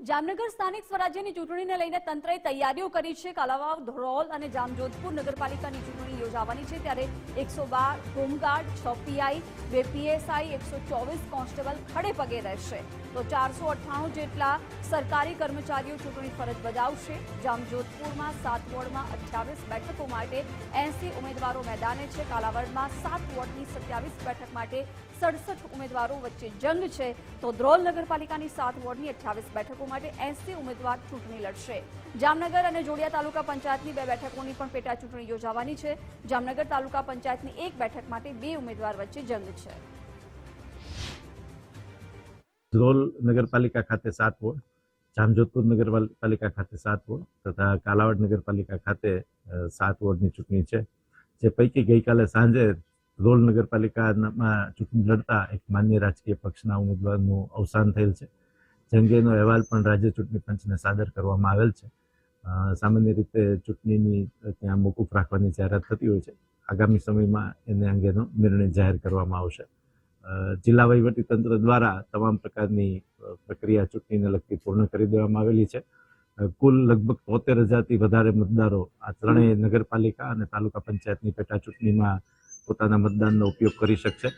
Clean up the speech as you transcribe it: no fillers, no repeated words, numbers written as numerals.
જામનગર સ્થાનિક સ્વરાજ્યની ચૂંટણીને લઈને તંત્રએ તૈયારીઓ કરી છે. કાલાવાવ, ધ્રોલ અને જામજોધપુર નગરપાલિકાની ચૂંટણી યોજાવાની છે, ત્યારે 112 હોમગાર્ડ, 6 પીઆઈ, 2 પીએસઆઈ, 124 કોન્સ્ટેબલ ખડે પગે રહેશે, તો 498 જેટલા સરકારી કર્મચારીઓ ચૂંટણી ફરજ બજાવશે. જામજોધપુરમાં 7 વોર્ડમાં 28 બેઠકો માટે 80 ઉમેદવારો મેદાને છે. કાલાવાડમાં 7 વોર્ડની 27 બેઠક માટે 67 ઉમેદવારો વચ્ચે જંગ છે, તો ધ્રોલ નગરપાલિકાની 7 વોર્ડની 28 બેઠકો માટે 80 ઉમેદવાર ચૂંટણી લડશે. જામનગર અને જોડિયા તાલુકા પંચાયતની 2 બેઠકોની પણ પેટા ચૂંટણી યોજાવાની છે. જામનગર તાલુકા પંચાયતની 1 બેઠક માટે 2 ઉમેદવાર વચ્ચે જંગ છે. ધ્રોલ નગરપાલિકા ખાતે 7 વોર્ડ, જામજોધપુર નગરપાલિકા ખાતે 7 વોર્ડ તથા કાલાવાડ નગરપાલિકા ખાતે 7 વોર્ડની ચૂંટણી છે. જે પૈકી ગઈકાલે સાંજે ધ્રોલ નગરપાલિકામાં ચૂંટણી લડતા એક માન્ય રાજકીય પક્ષના ઉમેદવારનું અવસાન થયેલ છે. જે અંગેનો અહેવાલ પણ રાજ્ય ચૂંટણી પંચને સાદર કરવામાં આવેલ છે. સામાન્ય રીતે ચૂંટણીની ત્યાં મોકૂફ રાખવાની જાહેરાત થતી હોય છે. આગામી સમયમાં એને અંગેનો નિર્ણય જાહેર કરવામાં આવશે. જિલ્લા વહીવટી તંત્ર દ્વારા તમામ પ્રકારની પ્રક્રિયા ચૂંટણીને લગતી પૂર્ણ કરી દેવામાં આવેલી છે. કુલ લગભગ 73,000થી વધારે મતદારો આ ત્રણેય નગરપાલિકા અને તાલુકા પંચાયતની પેટા ચૂંટણીમાં પોતાના મતદાનનો ઉપયોગ કરી શકશે.